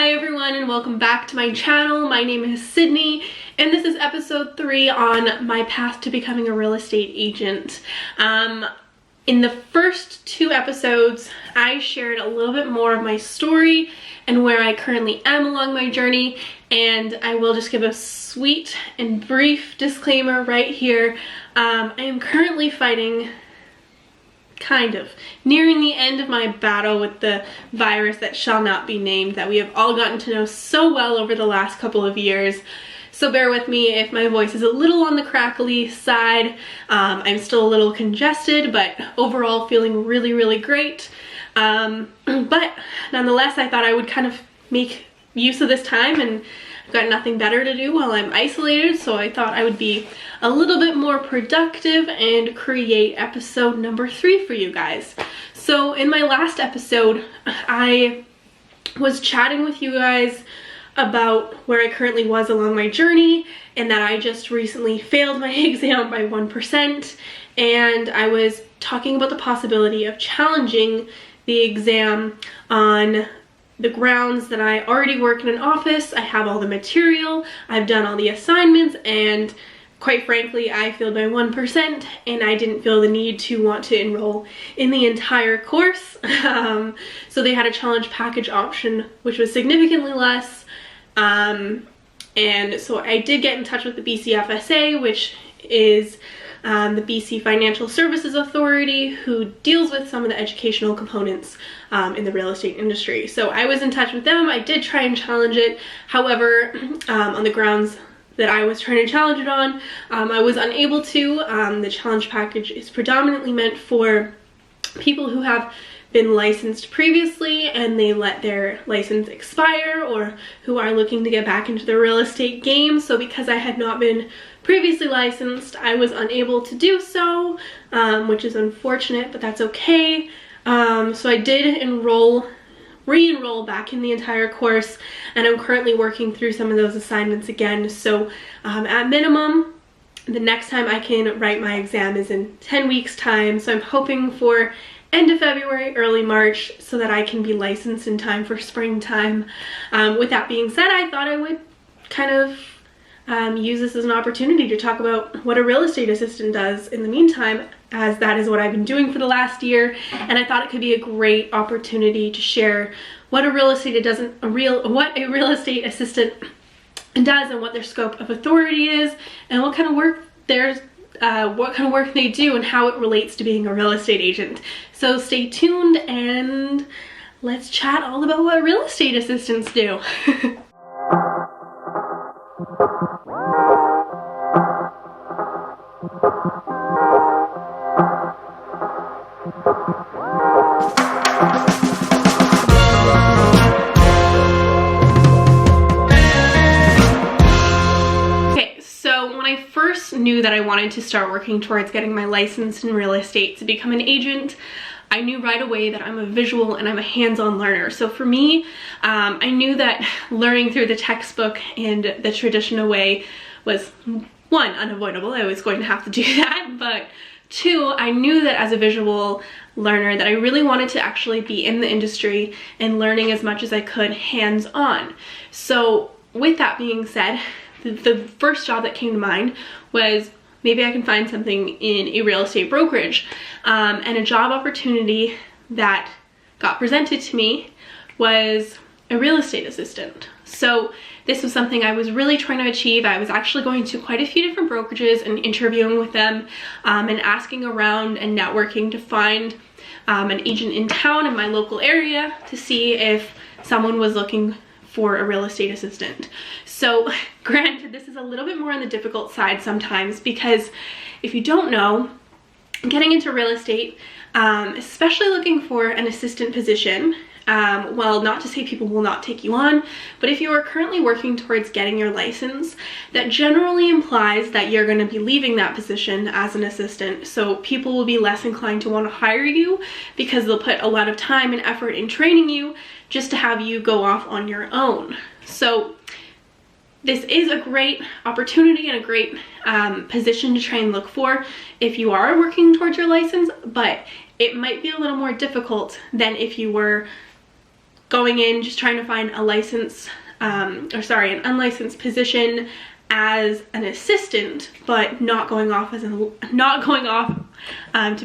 Hi everyone and welcome back to my channel. My name is Sydney and this is episode 3 on my path to becoming a real estate agent. In the first 2 episodes, I shared a little bit more of my story and where I currently am along my journey, and I will just give a sweet and brief disclaimer right here. I am currently fighting nearing the end of my battle with the virus that shall not be named, that we have all gotten to know so well over the last couple of years. So bear with me if my voice is a little on the crackly side. I'm still a little congested, but overall feeling really great. But nonetheless, I thought I would kind of make use of this time, and I've got nothing better to do while I'm isolated, so I thought I would be a little bit more productive and create episode number 3 for you guys. So in my last episode, I was chatting with you guys about where I currently was along my journey, and that I just recently failed my exam by 1%, and I was talking about the possibility of challenging the exam on the grounds that I already work in an office. I have all the material, I've done all the assignments, and quite frankly, I failed by 1%, and I didn't feel the need to want to enroll in the entire course. So they had a challenge package option, which was significantly less. And so I did get in touch with the BCFSA, which is the BC Financial Services Authority, who deals with some of the educational components in the real estate industry. So I was in touch with them. I did try and challenge it. However, on the grounds that I was trying to challenge it on, I was unable to. The challenge package is predominantly meant for people who have been licensed previously and they let their license expire, or who are looking to get back into the real estate game. So because I had not been previously licensed, I was unable to do so, which is unfortunate, but that's okay. So I did re-enroll back in the entire course, and I'm currently working through some of those assignments again. So at minimum, the next time I can write my exam is in 10 weeks time. So I'm hoping for end of February, early March, so that I can be licensed in time for springtime. With that being said, I thought I would kind of use this as an opportunity to talk about what a real estate assistant does in the meantime, as that is what I've been doing for the last year, and I thought it could be a great opportunity to share what a real estate assistant does, and what their scope of authority is, and what kind of work they do, and how it relates to being a real estate agent. So stay tuned and let's chat all about what real estate assistants do. Knew that I wanted to start working towards getting my license in real estate to become an agent, I knew right away that I'm a visual and I'm a hands-on learner. So for me, I knew that learning through the textbook and the traditional way was, 1, unavoidable. I was going to have to do that, but 2, I knew that as a visual learner that I really wanted to actually be in the industry and learning as much as I could hands-on. So with that being said, the first job that came to mind was maybe I can find something in a real estate brokerage. And a job opportunity that got presented to me was a real estate assistant. So this was something I was really trying to achieve. I was actually going to quite a few different brokerages and interviewing with them, and asking around and networking to find an agent in town in my local area to see if someone was looking for a real estate assistant. So granted, this is a little bit more on the difficult side sometimes, because if you don't know, getting into real estate, especially looking for an assistant position, well, not to say people will not take you on, but if you are currently working towards getting your license, that generally implies that you're going to be leaving that position as an assistant. So people will be less inclined to want to hire you, because they'll put a lot of time and effort in training you just to have you go off on your own. So this is a great opportunity and a great position to try and look for if you are working towards your license, but it might be a little more difficult than if you were going in just trying to find a license, an unlicensed position as an assistant, but not going off to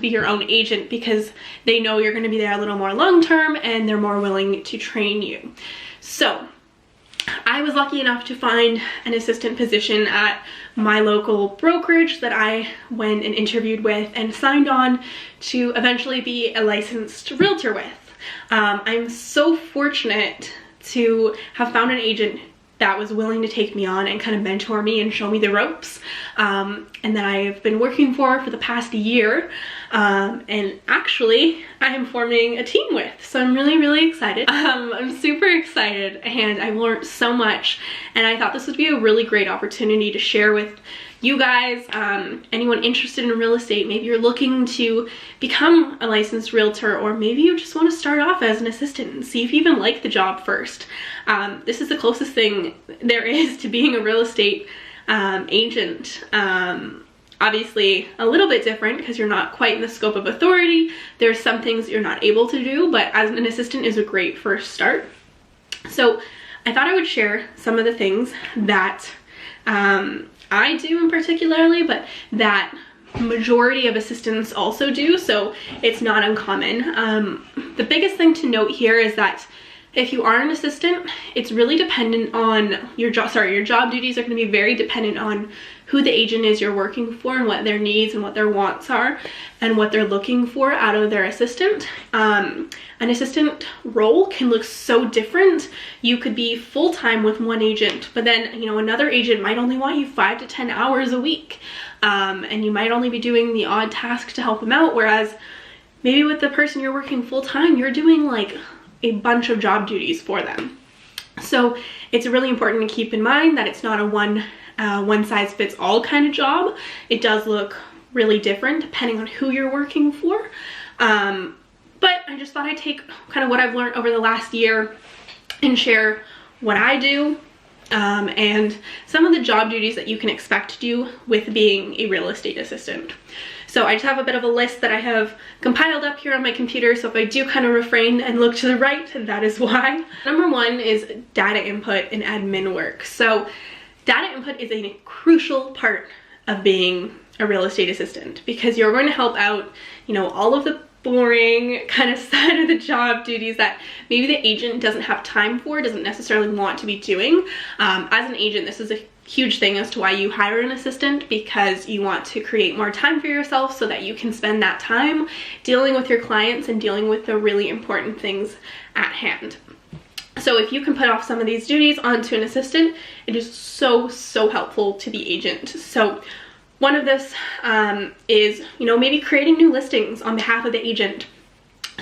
be your own agent, because they know you're going to be there a little more long term and they're more willing to train you. So I was lucky enough to find an assistant position at my local brokerage that I went and interviewed with and signed on to eventually be a licensed realtor with. I'm so fortunate to have found an agent that was willing to take me on and kind of mentor me and show me the ropes, and that I've been working for the past year, and actually I am forming a team with, so I'm really excited. I'm super excited, and I've learned so much, and I thought this would be a really great opportunity to share with you guys, anyone interested in real estate. Maybe you're looking to become a licensed realtor, or maybe you just want to start off as an assistant and see if you even like the job first. This is the closest thing there is to being a real estate agent. Obviously a little bit different because you're not quite in the scope of authority. There's some things you're not able to do, but as an assistant is a great first start. So I thought I would share some of the things that I do in particularly, but that majority of assistants also do, so it's not uncommon. The biggest thing to note here is that if you are an assistant, it's really dependent on your job. Your job duties are going to be very dependent on who the agent is you're working for and what their needs and what their wants are and what they're looking for out of their assistant. An assistant role can look so different. You could be full-time with one agent, but then, you know, another agent might only want you 5 to 10 hours a week, and you might only be doing the odd task to help them out, whereas maybe with the person you're working full-time, you're doing like a bunch of job duties for them. So it's really important to keep in mind that it's not a one-size-fits-all kind of job. It does look really different depending on who you're working for. But I just thought I'd take kind of what I've learned over the last year and share what I do, and some of the job duties that you can expect to do with being a real estate assistant. So I just have a bit of a list that I have compiled up here on my computer, so if I do kind of refrain and look to the right, that is why. Number one is data input and admin work. So data input is a crucial part of being a real estate assistant, because you're going to help out, you know, all of the boring kind of side of the job duties that maybe the agent doesn't have time for, doesn't necessarily want to be doing. As an agent, this is a huge thing as to why you hire an assistant, because you want to create more time for yourself so that you can spend that time dealing with your clients and dealing with the really important things at hand. So if you can put off some of these duties onto an assistant, it is so helpful to the agent. So one of this is, you know, maybe creating new listings on behalf of the agent.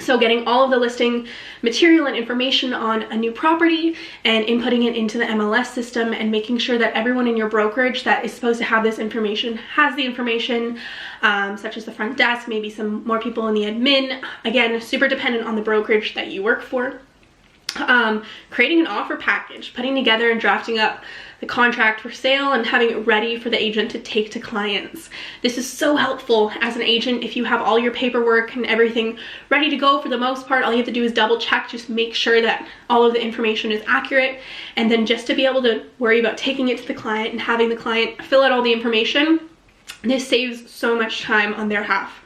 So getting all of the listing material and information on a new property and inputting it into the MLS system, and making sure that everyone in your brokerage that is supposed to have this information has the information, such as the front desk, maybe some more people in the admin. Again, super dependent on the brokerage that you work for. Creating an offer package, putting together and drafting up the contract for sale and having it ready for the agent to take to clients. This is so helpful as an agent. If you have all your paperwork and everything ready to go, for the most part, all you have to do is double check, just make sure that all of the information is accurate, and then just to be able to worry about taking it to the client and having the client fill out all the information, this saves so much time on their half.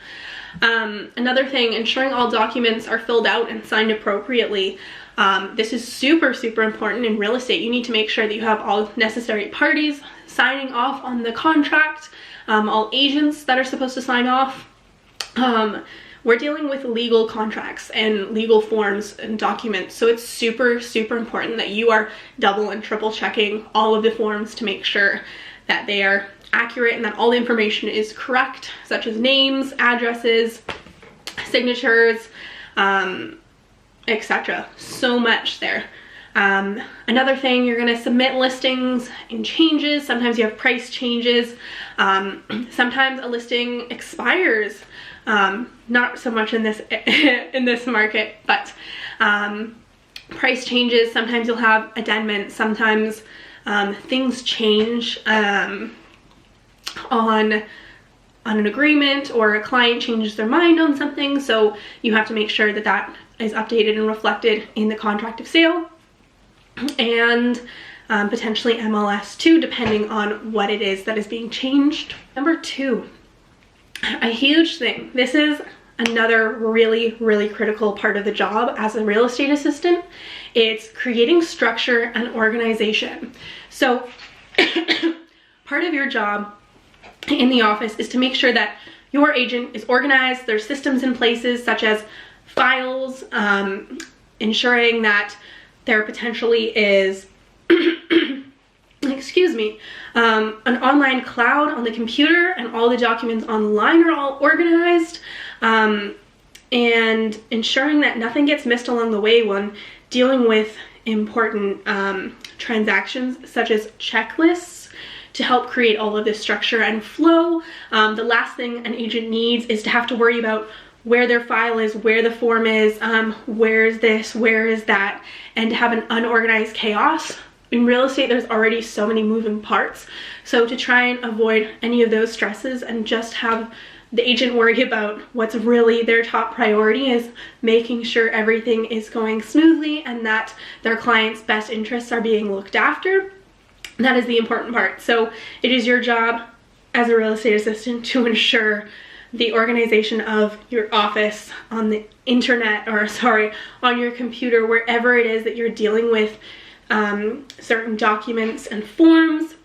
Another thing, ensuring all documents are filled out and signed appropriately. This is super important in real estate. You need to make sure that you have all necessary parties signing off on the contract, all agents that are supposed to sign off. We're dealing with legal contracts and legal forms and documents, so it's super important that you are double and triple checking all of the forms to make sure that they are accurate and that all the information is correct, such as names, addresses, signatures, etc. So much there. Another thing, you're going to submit listings and changes. Sometimes you have price changes. Sometimes a listing expires. Not so much in this in this market, but price changes. Sometimes you'll have addendums. Sometimes things change on an agreement, or a client changes their mind on something, so you have to make sure that that is updated and reflected in the contract of sale, and potentially MLS too, depending on what it is that is being changed. Number 2, a huge thing. This is another really, really critical part of the job as a real estate assistant. It's creating structure and organization. So part of your job in the office is to make sure that your agent is organized. There's systems in places such as files, ensuring that there potentially is excuse me, an online cloud on the computer, and all the documents online are all organized, and ensuring that nothing gets missed along the way when dealing with important transactions, such as checklists, to help create all of this structure and flow. The last thing an agent needs is to have to worry about where their file is, where the form is, where is this, where is that, and to have an unorganized chaos. In real estate, there's already so many moving parts. So to try and avoid any of those stresses and just have the agent worry about what's really their top priority is making sure everything is going smoothly and that their clients' best interests are being looked after. That is the important part. So it is your job as a real estate assistant to ensure the organization of your office on the internet, or sorry, on your computer, wherever it is that you're dealing with certain documents and forms,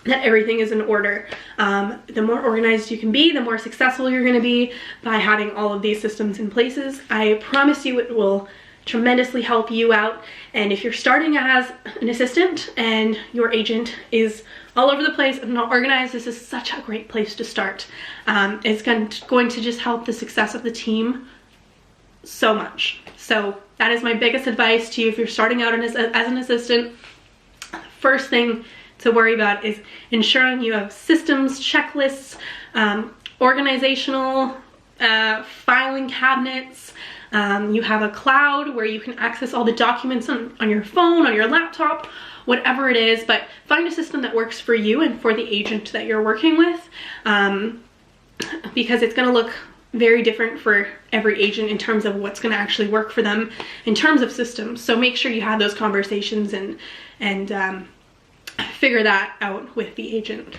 that everything is in order. The more organized you can be, the more successful you're going to be by having all of these systems in places. I promise you it will tremendously help you out. And if you're starting as an assistant and your agent is all over the place and not organized, this is such a great place to start. It's going to just help the success of the team so much. So that is my biggest advice to you if you're starting out as an assistant. First thing to worry about is ensuring you have systems, checklists, organizational filing cabinets. You have a cloud where you can access all the documents on your phone, on your laptop, whatever it is, but find a system that works for you and for the agent that you're working with, because it's going to look very different for every agent in terms of what's going to actually work for them in terms of systems. So make sure you have those conversations and figure that out with the agent.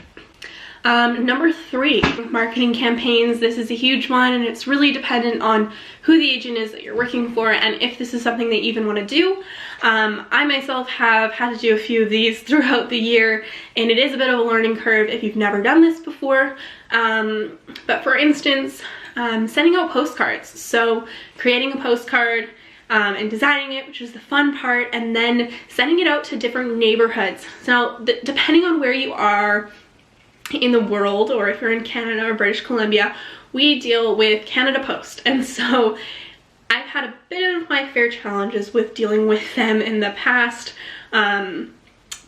Number 3, marketing campaigns. This is a huge one, and it's really dependent on who the agent is that you're working for and if this is something they even want to do. I myself have had to do a few of these throughout the year, and it is a bit of a learning curve if you've never done this before. But for instance, sending out postcards. So creating a postcard and designing it, which is the fun part, and then sending it out to different neighborhoods. So depending on where you are in the world, or if you're in Canada or British Columbia, we deal with Canada Post, and so I've had a bit of my fair challenges with dealing with them in the past, but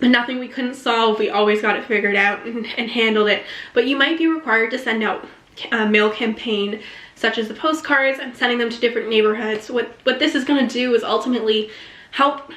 nothing we couldn't solve. We always got it figured out and handled it. But you might be required to send out a mail campaign such as the postcards and sending them to different neighborhoods. What this is going to do is ultimately help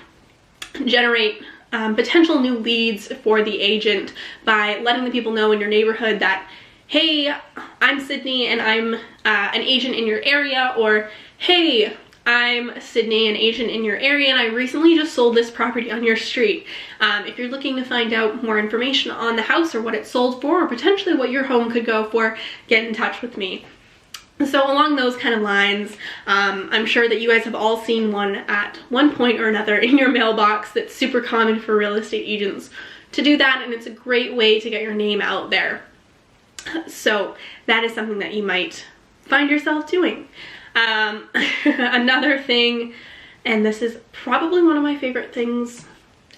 generate potential new leads for the agent by letting the people know in your neighborhood that, hey, I'm Sydney and I'm an agent in your area, or hey, I'm Sydney, an agent in your area, and I recently just sold this property on your street. If you're looking to find out more information on the house or what it sold for, or potentially what your home could go for, get in touch with me. So along those kind of lines, I'm sure that you guys have all seen one at one point or another in your mailbox. That's super common for real estate agents to do that, and it's a great way to get your name out there. So that is something that you might find yourself doing. Another thing, and this is probably one of my favorite things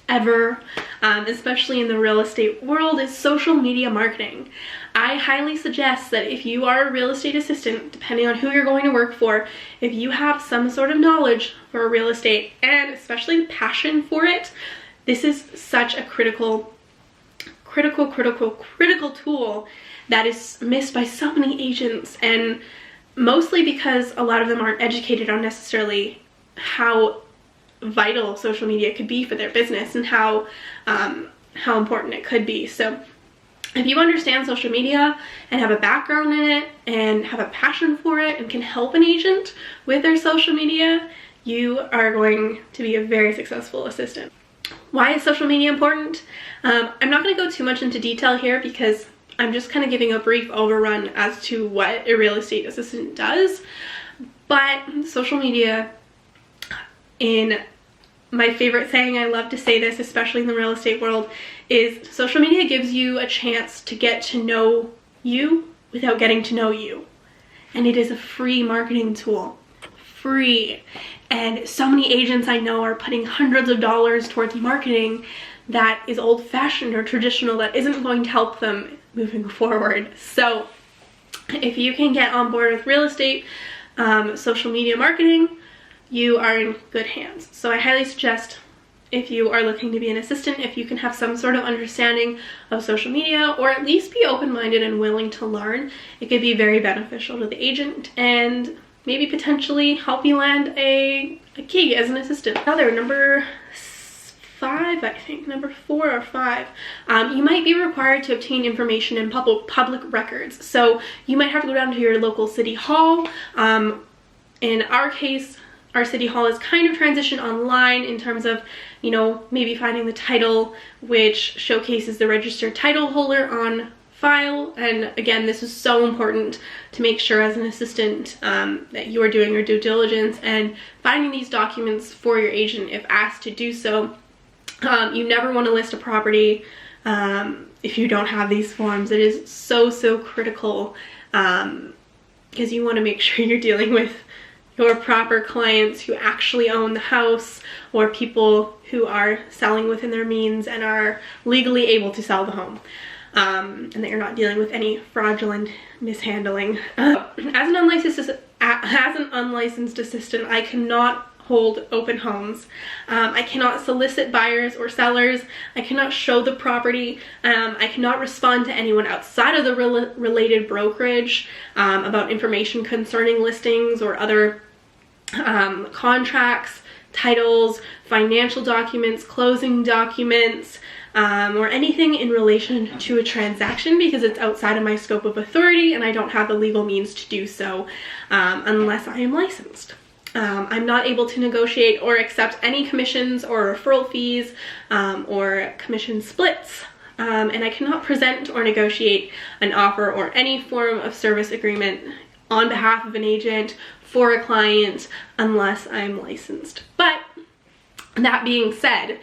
ever, especially in the real estate world, is social media marketing. I highly suggest that if you are a real estate assistant, depending on who you're going to work for, if you have some sort of knowledge for real estate and especially passion for it, this is such a critical tool that is missed by so many agents, and mostly because a lot of them aren't educated on necessarily how vital social media could be for their business and how important it could be. So if you understand social media and have a background in it and have a passion for it and can help an agent with their social media, you are going to be a very successful assistant. Why is social media important? I'm not going to go too much into detail here because I'm just kind of giving a brief overrun as to what a real estate assistant does. But social media, in my favorite saying, I love to say this, especially in the real estate world, is social media gives you a chance to get to know you without getting to know you. And it is a free marketing tool. Free. And so many agents I know are putting hundreds of dollars towards marketing that is old-fashioned or traditional, that isn't going to help them moving forward. So if you can get on board with real estate social media marketing, you are in good hands. So I highly suggest, if you are looking to be an assistant, if you can have some sort of understanding of social media, or at least be open-minded and willing to learn, it could be very beneficial to the agent and maybe potentially help you land a gig as an assistant. Another, number 5, I think, number 4 or 5, you might be required to obtain information in public records. So you might have to go down to your local city hall. In our case, our city hall is kind of transitioned online in terms of, you know, maybe finding the title which showcases the registered title holder on file. And again, this is so important to make sure as an assistant that you are doing your due diligence and finding these documents for your agent if asked to do so. You never want to list a property if you don't have these forms. It is so critical because you want to make sure you're dealing with your proper clients who actually own the house, or people who are selling within their means and are legally able to sell the home, and that you're not dealing with any fraudulent mishandling. As an unlicensed assistant, I cannot hold open homes. I cannot solicit buyers or sellers. I cannot show the property. I cannot respond to anyone outside of the related brokerage about information concerning listings or other contracts, titles, financial documents, closing documents, or anything in relation to a transaction, because it's outside of my scope of authority and I don't have the legal means to do so unless I am licensed. I'm not able to negotiate or accept any commissions or referral fees or commission splits, and I cannot present or negotiate an offer or any form of service agreement on behalf of an agent for a client unless I'm licensed. But that being said,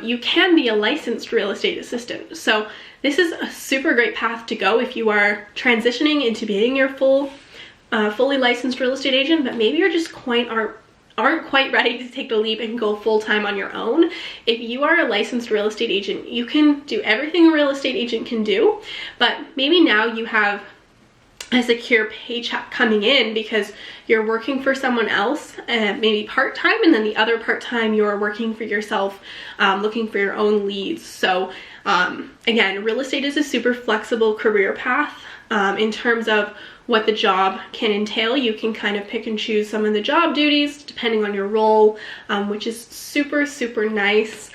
you can be a licensed real estate assistant. So this is a super great path to go if you are transitioning into being your fully licensed real estate agent, but maybe you're just aren't quite ready to take the leap and go full-time on your own. If you are a licensed real estate agent, you can do everything a real estate agent can do, but maybe now you have a secure paycheck coming in because you're working for someone else, maybe part-time, and then the other part-time you're working for yourself, looking for your own leads. So again, real estate is a super flexible career path in terms of what the job can entail. You can kind of pick and choose some of the job duties depending on your role, which is super nice.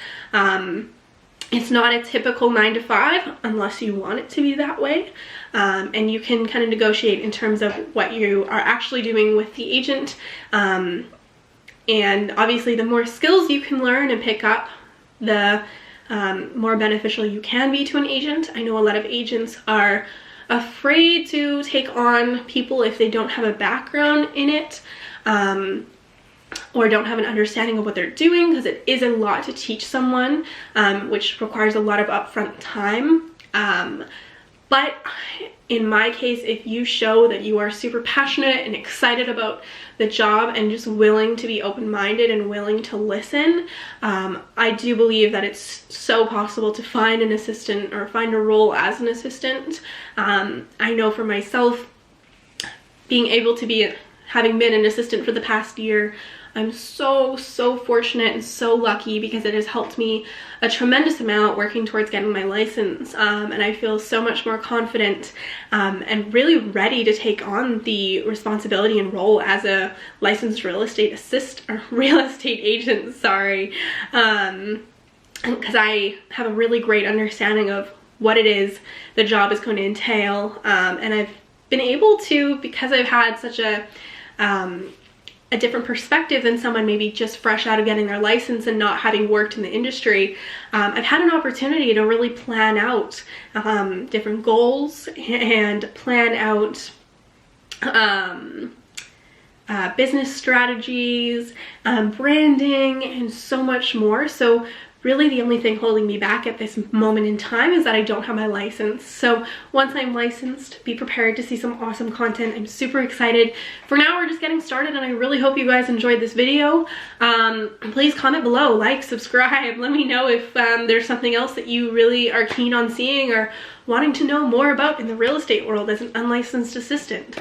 It's not a typical 9-to-5 unless you want it to be that way. And you can kind of negotiate in terms of what you are actually doing with the agent. And obviously the more skills you can learn and pick up, the more beneficial you can be to an agent. I know a lot of agents are afraid to take on people if they don't have a background in it, or don't have an understanding of what they're doing, because it is a lot to teach someone, which requires a lot of upfront time. But in my case, if you show that you are super passionate and excited about the job and just willing to be open-minded and willing to listen, I do believe that it's so possible to find an assistant or find a role as an assistant. I know for myself, being able to be, having been an assistant for the past year, I'm so fortunate and so lucky, because it has helped me a tremendous amount working towards getting my license, and I feel so much more confident and really ready to take on the responsibility and role as a licensed real estate agent, sorry, because I have a really great understanding of what it is the job is going to entail, and I've been able to, because I've had such a different perspective than someone maybe just fresh out of getting their license and not having worked in the industry. I've had an opportunity to really plan out different goals and plan out business strategies, branding, and so much more. So really the only thing holding me back at this moment in time is that I don't have my license. So once I'm licensed, be prepared to see some awesome content. I'm super excited. For now, we're just getting started, and I really hope you guys enjoyed this video. Please comment below, like, subscribe. Let me know if there's something else that you really are keen on seeing or wanting to know more about in the real estate world as an unlicensed assistant.